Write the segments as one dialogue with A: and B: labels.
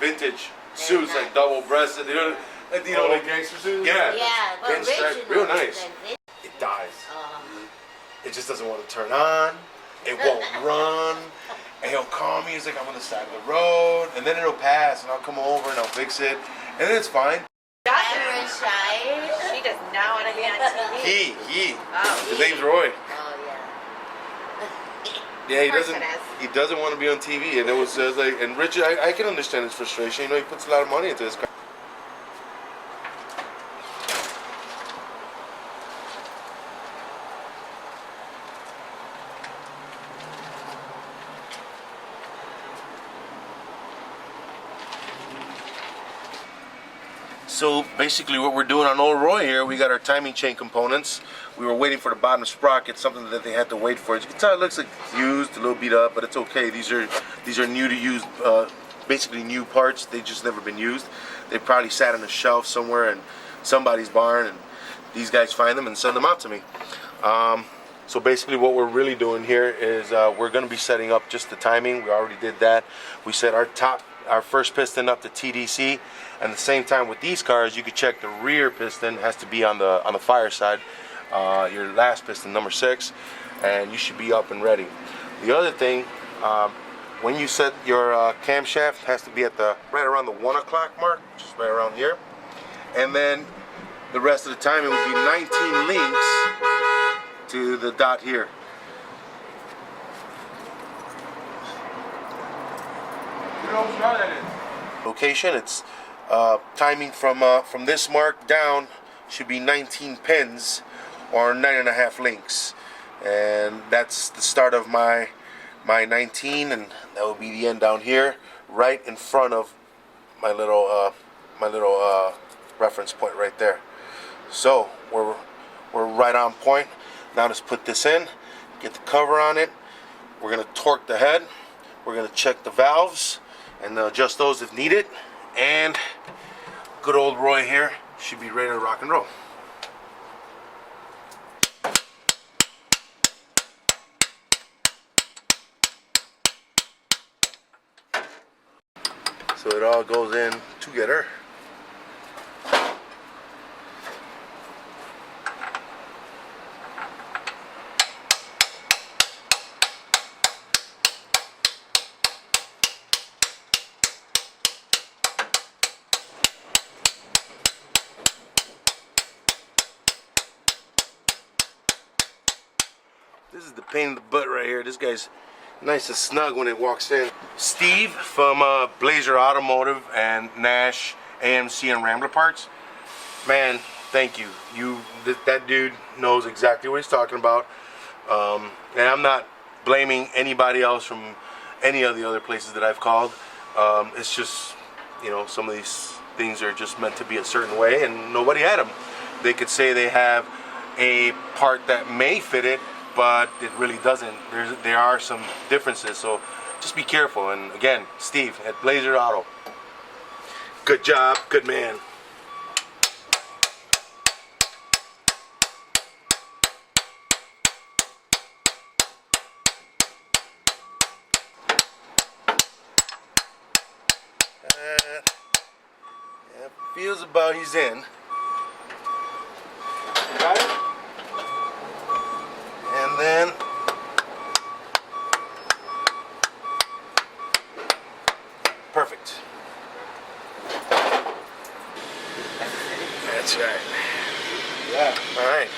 A: vintage suits, like double-breasted. Like
B: gangster suits.
A: Yeah.
C: Yeah,
A: pinstripe, real nice.
C: It
A: Dies. It just doesn't want to turn on. It won't run. And he'll call me. He's like, I'm on the side of the road. And then it'll pass, and I'll come over and I'll fix it, and then it's fine.
C: Camera shy.
D: She does not want to be on TV.
A: He.
D: Oh,
A: His name's Roy.
C: Oh yeah.
A: Yeah, he
D: Of course
A: doesn't.
D: it is.
A: He doesn't want to be on TV, and it was like. And Richard, I can understand his frustration. You know, he puts a lot of money into this car. So basically what we're doing on old Roy here, we got our timing chain components. We were waiting for the bottom sprocket, something that they had to wait for. As you can tell, it looks like used, a little beat up, but it's okay. These are new to use, basically new parts. They've just never been used. They probably sat on a shelf somewhere in somebody's barn, and these guys find them and send them out to me. So basically what we're really doing here is we're going to be setting up just the timing. We already did that. We set our first piston up to TDC, and at the same time with these cars, you could check the rear piston has to be on the fire side, your last piston, number 6, and you should be up and ready. The other thing, when you set your camshaft, has to be at right around the 1 o'clock mark, just right around here, and then the rest of the time it would be 19 links to the dot here. Location, it's timing from this mark down should be 19 pins or 9.5 links, and that's the start of my 19, and that will be the end down here, right in front of my little reference point right there. So we're right on point. Now let's put this in, get the cover on it. We're gonna torque the head. We're gonna check the valves and adjust those if needed, and good old Roy here should be ready to rock and roll. So it all goes in together. This is the pain in the butt right here. This guy's nice and snug when it walks in. Steve from Blazer Automotive and Nash, AMC, and Rambler Parts. Man, thank you. That dude knows exactly what he's talking about. And I'm not blaming anybody else from any of the other places that I've called. It's just, you know, some of these things are just meant to be a certain way, and nobody had them. They could say they have a part that may fit it, but it really doesn't. There are some differences, so just be careful. And again, Steve at Blazer Auto, good job, good man. Yeah, feels about he's in. Got it? And then perfect. That's right. Yeah. All right.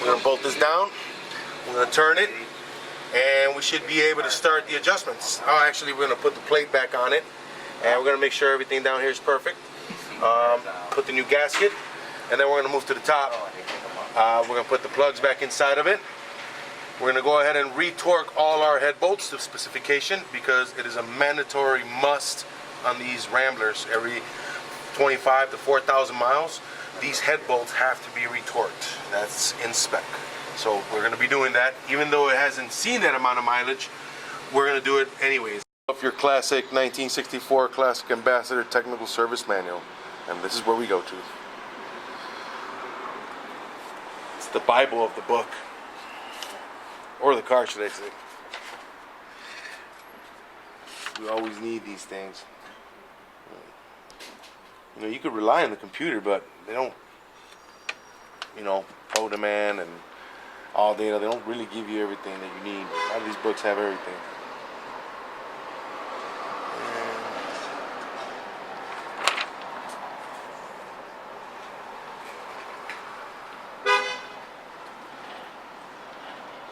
A: We're gonna bolt this down. We're gonna turn it, and we should be able to start the adjustments. Oh, actually, we're gonna put the plate back on it, and we're gonna make sure everything down here is perfect. Put the new gasket, and then we're gonna move to the top. We're gonna put the plugs back inside of it. We're going to go ahead and re-torque all our head bolts to specification, because it is a mandatory must on these Ramblers. Every 25 to 4,000 miles, these head bolts have to be re-torqued. That's in spec. So we're going to be doing that. Even though it hasn't seen that amount of mileage, we're going to do it anyways. Of your classic 1964 Classic Ambassador Technical Service Manual. And this is where we go to. It's the Bible of the book. Or the car, should I say. We always need these things. You know, you could rely on the computer, but they don't, you know, Pro Demand and All Data, they don't really give you everything that you need. A lot of these books have everything.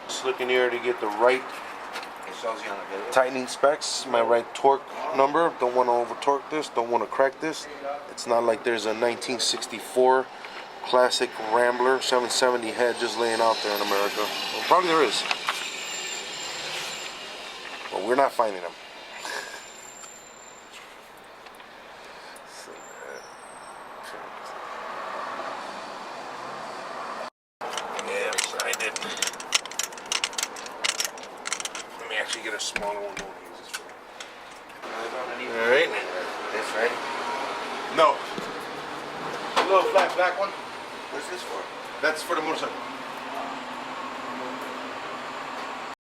A: Just looking here to get the right tightening specs, my right torque number. Don't want to over torque this, don't want to crack this. It's not like there's a 1964 classic Rambler 770 head just laying out there in America. Well, probably there is, but we're not finding them. Yeah, I did. Let me actually get a smaller one. All right.
B: This right?
A: No. A little flat black one.
B: What's this for?
A: That's for the motorcycle.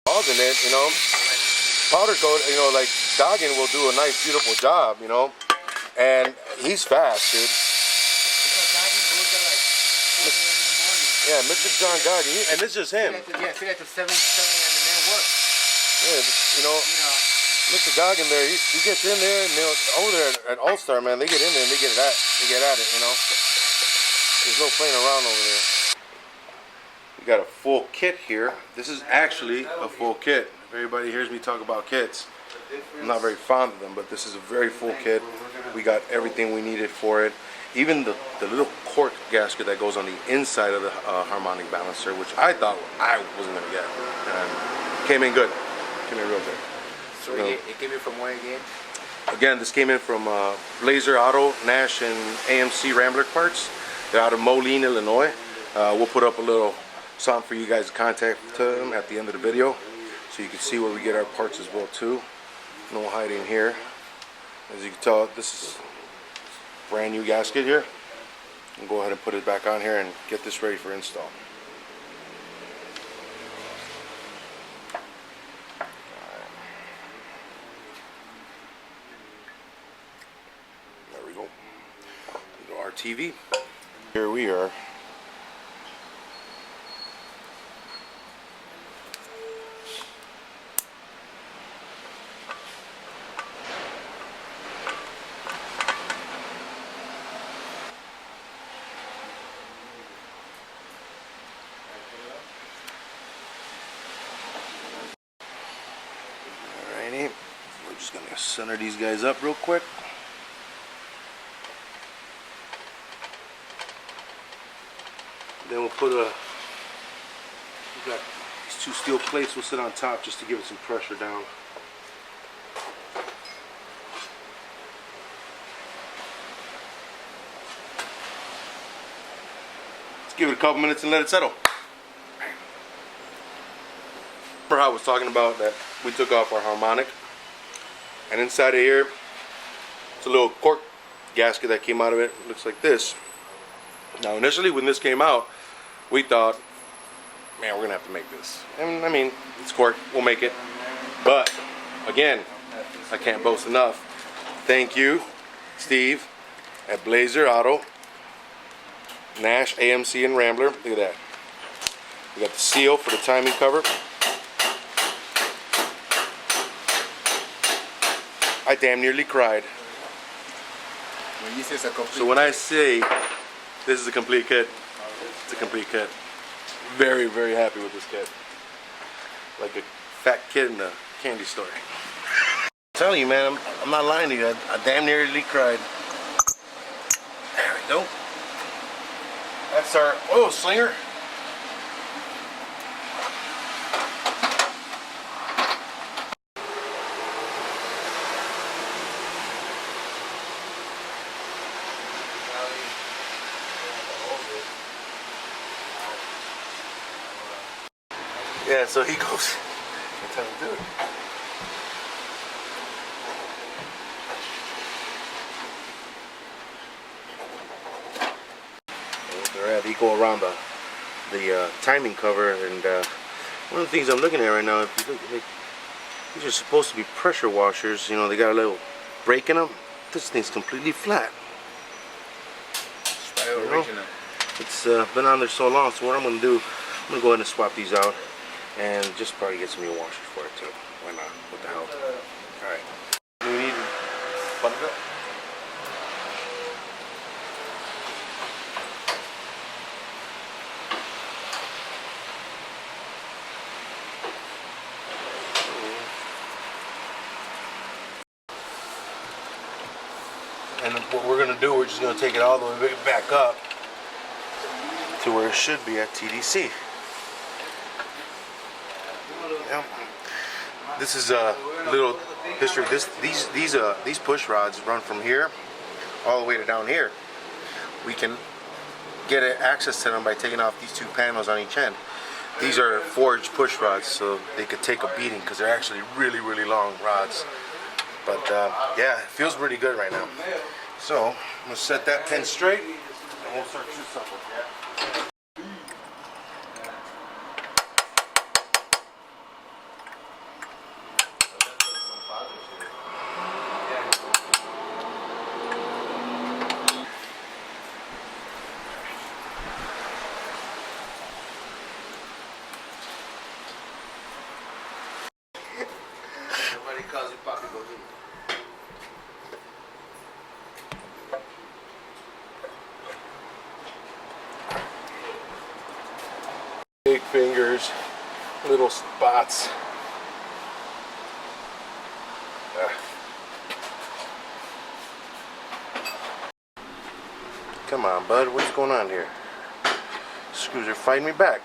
A: Balls in it, you know. Powder coat, you know, like Goggin will do a nice, beautiful job, you know. And he's fast, dude. Yeah, Mr. John Goggin, and it's just him.
B: Yeah, see that to 7 to 7 and the man work.
A: Yeah, you know, Mr. Goggin there, he gets in there, and over there at All Star, man, they get in there and they get at it, you know. There's no playing around over there. We got a full kit here. This is actually a full kit. If everybody hears me talk about kits, I'm not very fond of them, but this is a very full kit. We got everything we needed for it. Even the little cork gasket that goes on the inside of the harmonic balancer, which I thought I wasn't going to get. And came in good. Came in real good.
B: So it came in from where again?
A: Again, this came in from Blazer Auto, Nash, and AMC Rambler parts. They're out of Moline, Illinois. We'll put up a little something for you guys to contact them at the end of the video, so you can see where we get our parts as well too. No hiding here. As you can tell, this is brand new gasket here. We'll go ahead and put it back on here and get this ready for install. There we go. Our TV. Here we are. Alrighty, we're just gonna center these guys up real quick. Then we'll put we got these two steel plates we'll sit on top just to give it some pressure down. Let's give it a couple minutes and let it settle. Remember how I was talking about that we took off our harmonic, and inside of here it's a little cork gasket that came out of it. It looks like this. Now initially when this came out, we thought, man, we're gonna have to make this. And I mean, it's cork, we'll make it. But again, I can't boast enough. Thank you, Steve, at Blazer Auto, Nash, AMC, and Rambler. Look at that. We got the seal for the timing cover. I damn nearly cried. So when I say this is a complete kit, it's a complete kit. Very, very happy with this kit. Like a fat kid in a candy store. I'm telling you, man, I'm not lying to you. I damn nearly cried. There we go. That's our oil slinger. Yeah, so he goes. That's how we do it. They're at, you go around the timing cover, and one of the things I'm looking at right now, if you look, these are supposed to be pressure washers. You know, they got a little break in them. This thing's completely flat. You know? It's been on there so long, so what I'm going to do, I'm going to go ahead and swap these out and just probably get some new washers for it too. Why not? What the hell? Alright. We need buttercup. And what we're going to do, we're just going to take it all the way back up to where it should be at TDC. Yep. This is a little history. These push rods run from here all the way to down here. We can get access to them by taking off these two panels on each end. These are forged push rods, so they could take a beating because they're actually really, really long rods. But yeah, it feels really good right now. So I'm gonna set that pin straight, and we'll start this up with that.
B: Somebody calls you Papi Gordillo.
A: Big fingers, little spots. Come on, bud, what's going on here? Screws are fighting me back.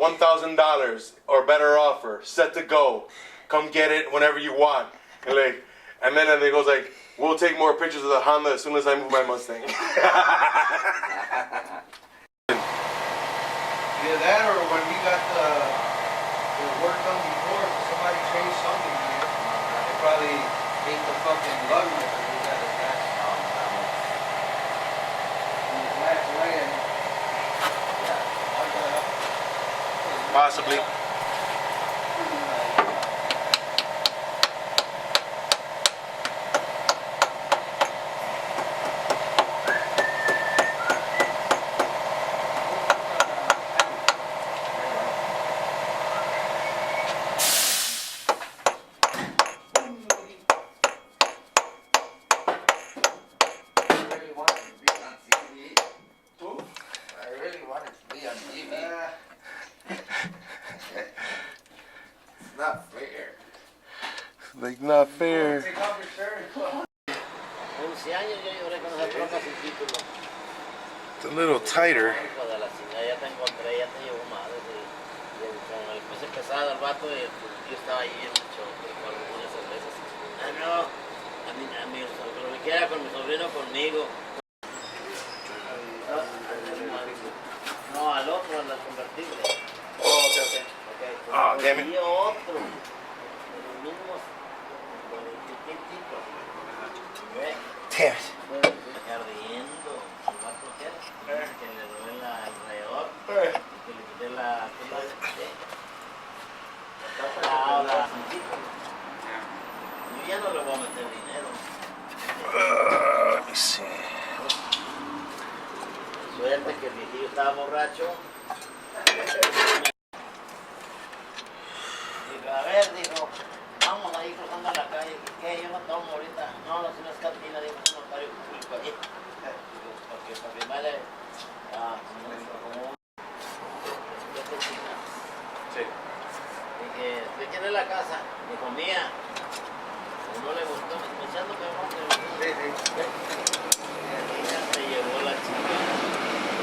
A: $1,000 or better offer, set to go. Come get it whenever you want. And then it goes like, we'll take more pictures of the Honda as soon as I move my Mustang.
B: Either that or when we got the work done before, somebody changed something here. They probably ate the fucking lug nut and we got the gas.
A: Possibly.
B: Not fair.
A: Like, not fair.
B: Take off your shirt.
E: 11 años yo lloré con esa troca sin título.
A: It's a little tighter.
E: Hijo de la chingada, ya te encontré, ya te llevo madre. Con el puse pesado el vato y yo estaba ahí en el choque con algunas cervezas. Ah, no, a mi lo que quiera con mi sobrino conmigo. No, al otro, al convertible.
A: Oh, okay. Ah, damn it.
E: Y otro, los mismos,
A: Damn it.
E: ardiendo, el vato que le duele alrededor, que le quité la ahora, yo ya no le voy a meter dinero.
A: Let me see.
E: Suerte que el viejillo estaba borracho. A ver, dijo, vamos ahí cruzando la calle. ¿Qué? Yo no tomo ahorita. No, si no es cantina, dijo un notario público ahí. Porque para firmarle como un...
A: Sí.
E: Dije, ¿de quién es la casa? Dijo, mía. No le gustó, echándome bronca. Y ya se llevó la chica.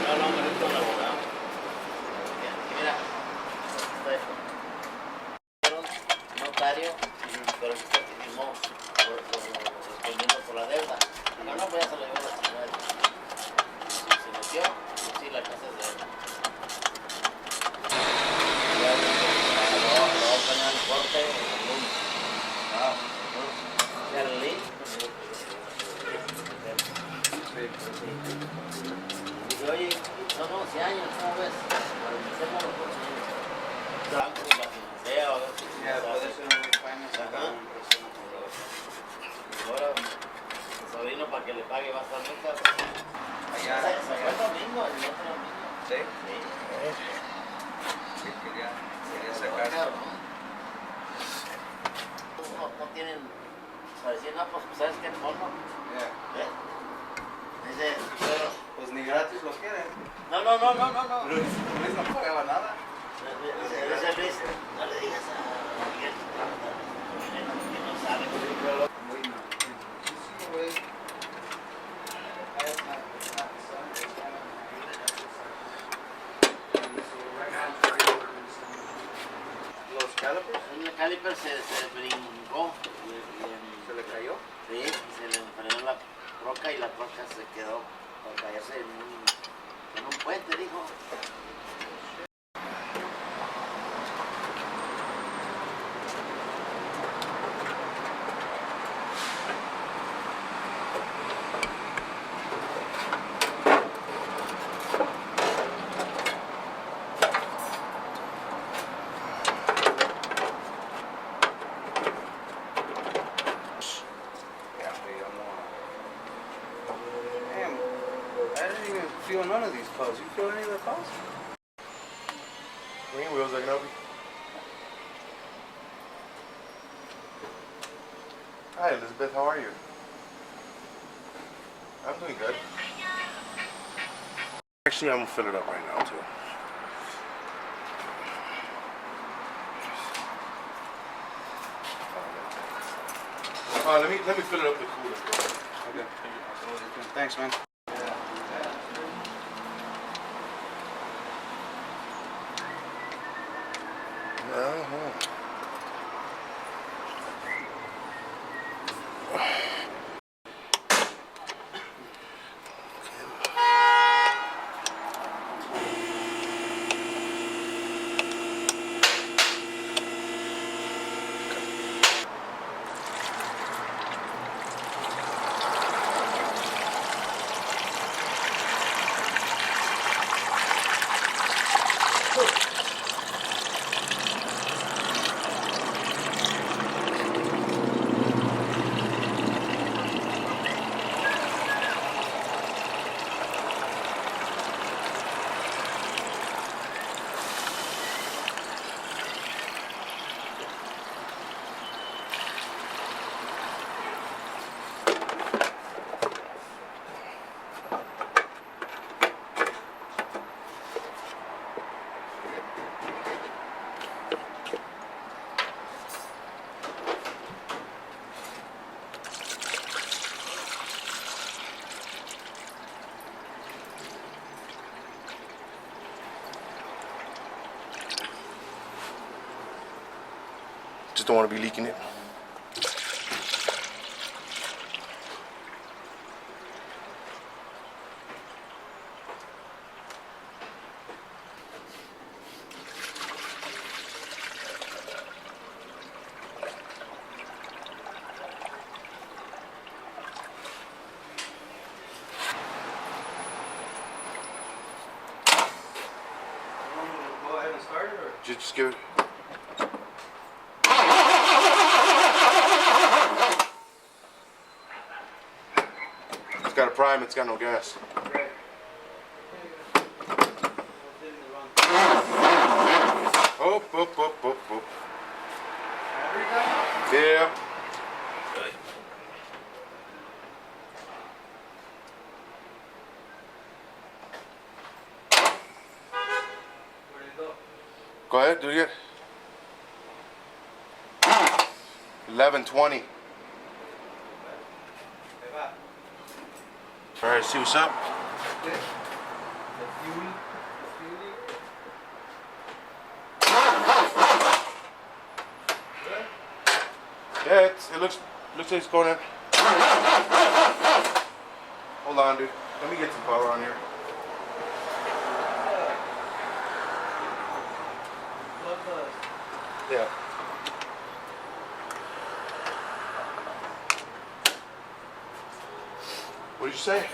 E: No, no, me gusta el abogado. que le pague bastante.
B: Allá,
E: Se fue el domingo, el otro domingo.
B: ¿sí?
E: Sí.
B: Sí, quería
E: Se fue
B: sacar.
E: caro, ¿no? No tienen, o sea, decir, no, pues, ¿sabes qué? Ponlo.
B: Yeah.
E: ¿Ves? Dice, pero,
B: Pues ni gratis lo quieren.
E: no.
B: Luis no pagaba nada.
E: Dice Luis, no le digas a Miguel que no sabe.
B: Muy mal. Sí, güey. Los calipers
E: El caliper se brincó.
B: se le cayó.
E: Sí, se le frenó la troca y la troca se quedó por caerse en un puente, dijo.
B: Damn, I didn't even feel none of these calls. You feel any of the calls?
A: Greenwheels, I can help you. Hi, Elizabeth. How are you? I'm doing good. Actually, I'm gonna fill it up right now too. Let me fill it up the cooler.
B: Okay. Thanks, man.
A: Uh-huh. Just don't want to be leaking it.
B: Go ahead and start it, or?
A: Just give it. It's got a prime, it's got no gas. Up. Yeah. Go ahead, do it again. 11:20. All right, see what's up. Yeah, it looks like it's going in. Hold on, dude. Let me get some power on here. Yeah. What did you say?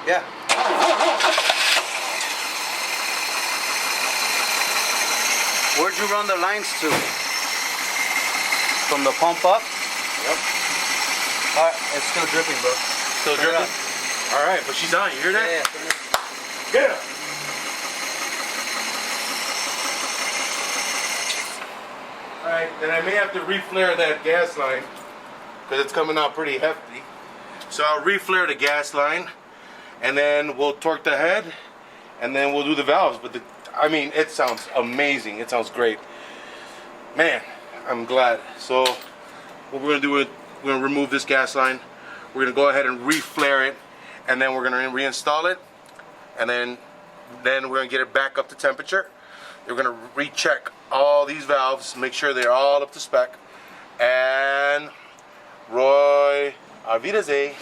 B: Yeah. Where'd you run the lines to? From the pump up?
E: Yep.
B: Alright, it's still dripping, bro.
A: Still
B: Turn it
A: dripping?
B: up.
A: All right, but she's on. You hear that?
B: Yeah.
A: Get her. All right, then I may have to reflare that gas line because it's coming out pretty hefty. So I'll reflare the gas line, and then we'll torque the head, and then we'll do the valves. But I mean, it sounds amazing. It sounds great, man. I'm glad. So what we're gonna do is we're gonna remove this gas line. We're gonna go ahead and reflare it, and then we're gonna reinstall it, and then we're gonna get it back up to temperature. We're gonna recheck all these valves, make sure they're all up to spec. And Roy, auf Wiedersehen.